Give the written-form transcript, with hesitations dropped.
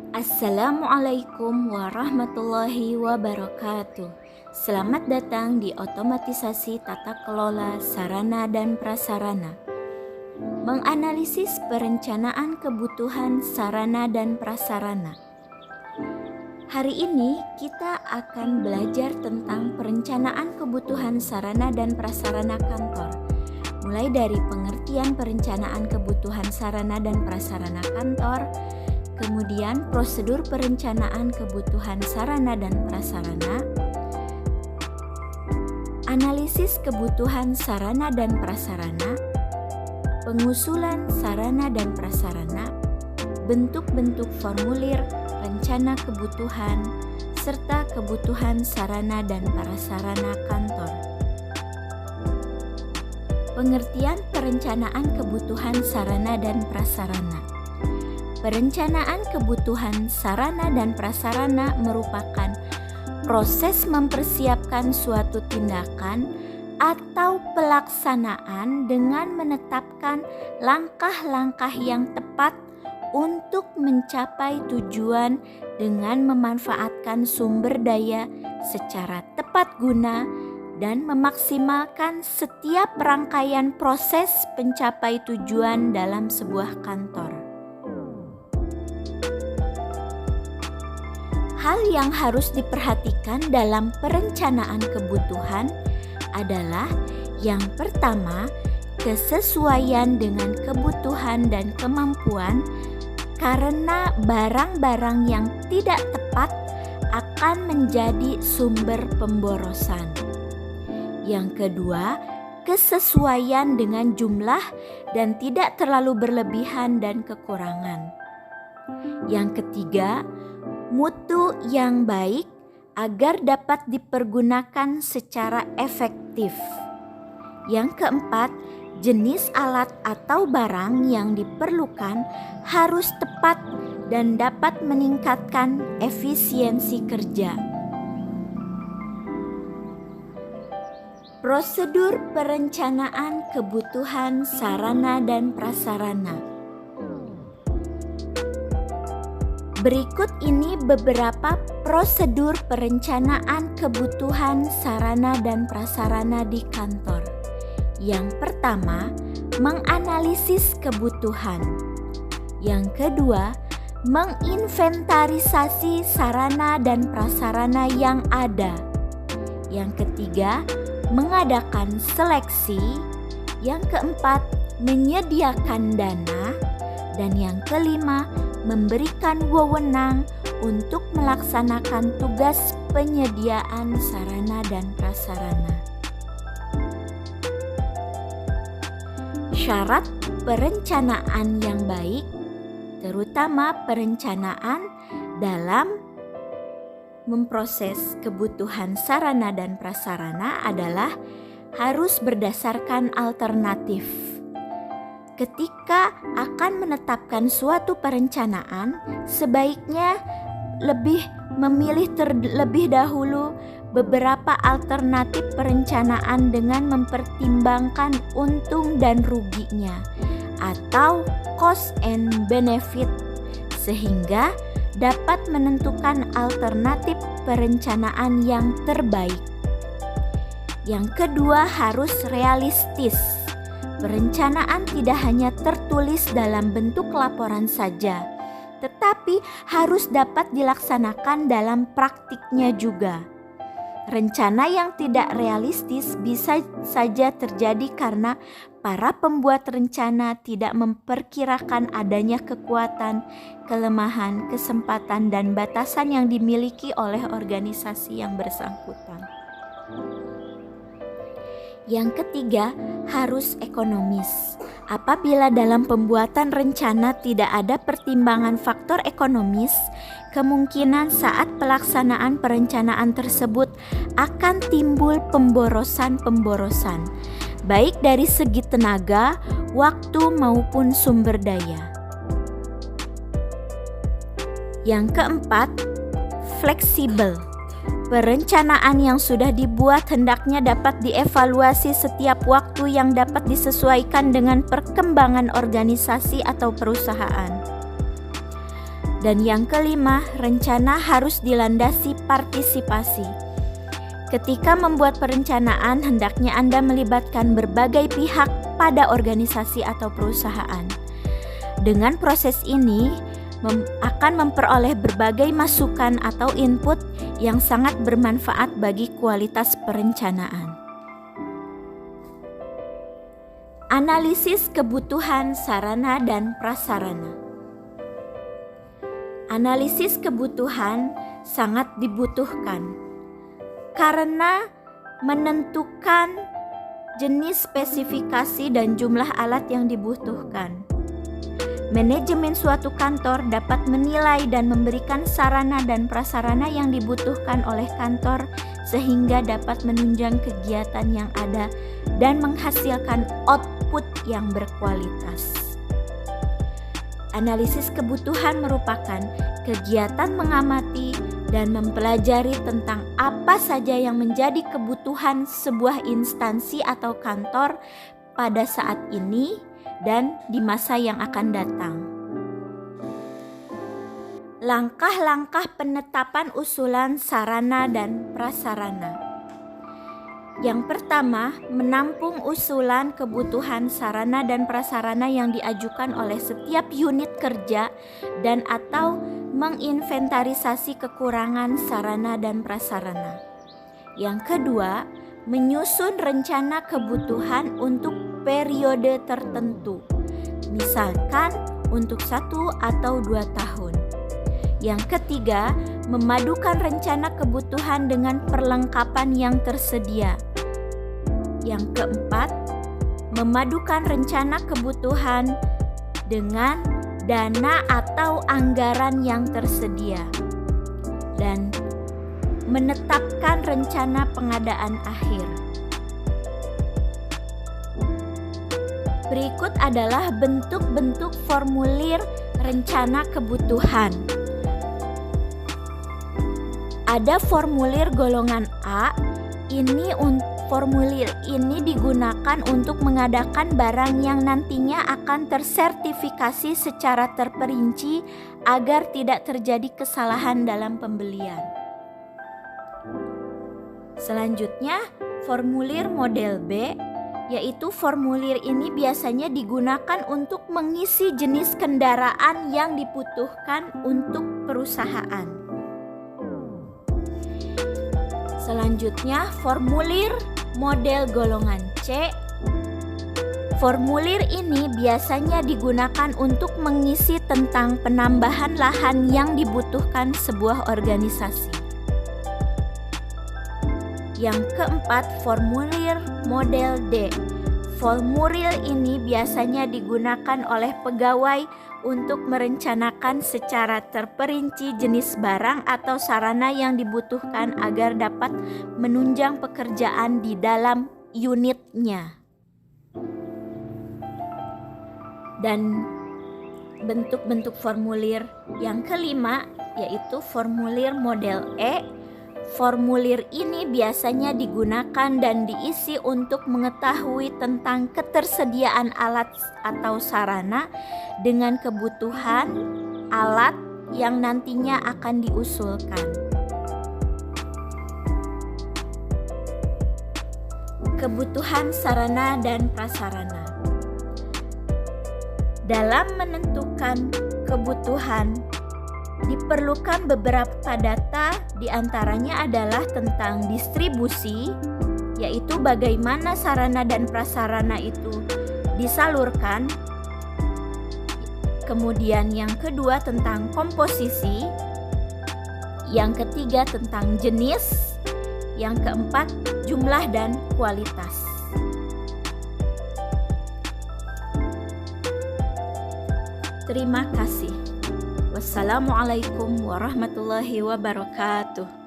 Assalamualaikum warahmatullahi wabarakatuh. Selamat datang di otomatisasi tata kelola sarana dan prasarana. Menganalisis perencanaan kebutuhan sarana dan prasarana. Hari ini kita akan belajar tentang perencanaan kebutuhan sarana dan prasarana kantor. Mulai dari pengertian perencanaan kebutuhan sarana dan prasarana kantor, kemudian prosedur perencanaan kebutuhan sarana dan prasarana, analisis kebutuhan sarana dan prasarana, pengusulan sarana dan prasarana, bentuk-bentuk formulir rencana kebutuhan, serta kebutuhan sarana dan prasarana kantor. Pengertian perencanaan kebutuhan sarana dan prasarana. Perencanaan kebutuhan sarana dan prasarana merupakan proses mempersiapkan suatu tindakan atau pelaksanaan dengan menetapkan langkah-langkah yang tepat untuk mencapai tujuan dengan memanfaatkan sumber daya secara tepat guna dan memaksimalkan setiap rangkaian proses pencapai tujuan dalam sebuah kantor. Hal yang harus diperhatikan dalam perencanaan kebutuhan adalah yang pertama, kesesuaian dengan kebutuhan dan kemampuan, karena barang-barang yang tidak tepat akan menjadi sumber pemborosan. Yang kedua, kesesuaian dengan jumlah dan tidak terlalu berlebihan dan kekurangan. Yang ketiga, mutu yang baik agar dapat dipergunakan secara efektif. Yang keempat, jenis alat atau barang yang diperlukan harus tepat dan dapat meningkatkan efisiensi kerja. Prosedur perencanaan kebutuhan sarana dan prasarana. Berikut ini beberapa prosedur perencanaan kebutuhan sarana dan prasarana di kantor. Yang pertama, menganalisis kebutuhan. Yang kedua, menginventarisasi sarana dan prasarana yang ada. Yang ketiga, mengadakan seleksi. Yang keempat, menyediakan dana. Dan yang kelima, memberikan wewenang untuk melaksanakan tugas penyediaan sarana dan prasarana. Syarat perencanaan yang baik, terutama perencanaan dalam memproses kebutuhan sarana dan prasarana adalah harus berdasarkan alternatif. Ketika akan menetapkan suatu perencanaan, sebaiknya memilih terlebih dahulu beberapa alternatif perencanaan dengan mempertimbangkan untung dan ruginya atau cost and benefit, sehingga dapat menentukan alternatif perencanaan yang terbaik. Yang kedua, harus realistis. Perencanaan tidak hanya tertulis dalam bentuk laporan saja, tetapi harus dapat dilaksanakan dalam praktiknya juga. Rencana yang tidak realistis bisa saja terjadi karena para pembuat rencana tidak memperkirakan adanya kekuatan, kelemahan, kesempatan, dan batasan yang dimiliki oleh organisasi yang bersangkutan. Yang ketiga, harus ekonomis. Apabila dalam pembuatan rencana tidak ada pertimbangan faktor ekonomis, kemungkinan saat pelaksanaan perencanaan tersebut akan timbul pemborosan-pemborosan, baik dari segi tenaga, waktu maupun sumber daya. Yang keempat, fleksibel. Perencanaan yang sudah dibuat hendaknya dapat dievaluasi setiap waktu yang dapat disesuaikan dengan perkembangan organisasi atau perusahaan. Dan yang kelima, rencana harus dilandasi partisipasi. Ketika membuat perencanaan, hendaknya Anda melibatkan berbagai pihak pada organisasi atau perusahaan. Dengan proses ini, akan memperoleh berbagai masukan atau input yang sangat bermanfaat bagi kualitas perencanaan. Analisis kebutuhan sarana dan prasarana. Analisis kebutuhan sangat dibutuhkan karena menentukan jenis, spesifikasi, dan jumlah alat yang dibutuhkan. Manajemen suatu kantor dapat menilai dan memberikan sarana dan prasarana yang dibutuhkan oleh kantor sehingga dapat menunjang kegiatan yang ada dan menghasilkan output yang berkualitas. Analisis kebutuhan merupakan kegiatan mengamati dan mempelajari tentang apa saja yang menjadi kebutuhan sebuah instansi atau kantor pada saat ini dan di masa yang akan datang. Langkah-langkah penetapan usulan sarana dan prasarana. Yang pertama, menampung usulan kebutuhan sarana dan prasarana yang diajukan oleh setiap unit kerja dan atau menginventarisasi kekurangan sarana dan prasarana. Yang kedua, menyusun rencana kebutuhan untuk periode tertentu, misalkan untuk 1 atau 2 tahun. Yang ketiga, memadukan rencana kebutuhan dengan perlengkapan yang tersedia. Yang keempat, memadukan rencana kebutuhan dengan dana atau anggaran yang tersedia. Dan menetapkan rencana pengadaan akhir. Berikut adalah bentuk-bentuk formulir rencana kebutuhan. Ada formulir golongan A. Formulir ini digunakan untuk mengadakan barang yang nantinya akan tersertifikasi secara terperinci agar tidak terjadi kesalahan dalam pembelian. Selanjutnya, formulir model B, yaitu formulir ini biasanya digunakan untuk mengisi jenis kendaraan yang dibutuhkan untuk perusahaan. Selanjutnya, formulir model golongan C. Formulir ini biasanya digunakan untuk mengisi tentang penambahan lahan yang dibutuhkan sebuah organisasi. Yang keempat, formulir model D. Formulir ini biasanya digunakan oleh pegawai untuk merencanakan secara terperinci jenis barang atau sarana yang dibutuhkan agar dapat menunjang pekerjaan di dalam unitnya. Dan bentuk-bentuk formulir yang kelima yaitu formulir model E. Formulir ini biasanya digunakan dan diisi untuk mengetahui tentang ketersediaan alat atau sarana dengan kebutuhan alat yang nantinya akan diusulkan. Kebutuhan sarana dan prasarana. Dalam menentukan kebutuhan, diperlukan beberapa data, diantaranya adalah tentang distribusi, yaitu bagaimana sarana dan prasarana itu disalurkan. Kemudian yang kedua tentang komposisi, yang ketiga tentang jenis, yang keempat jumlah dan kualitas. Terima kasih. Wassalamualaikum warahmatullahi wabarakatuh.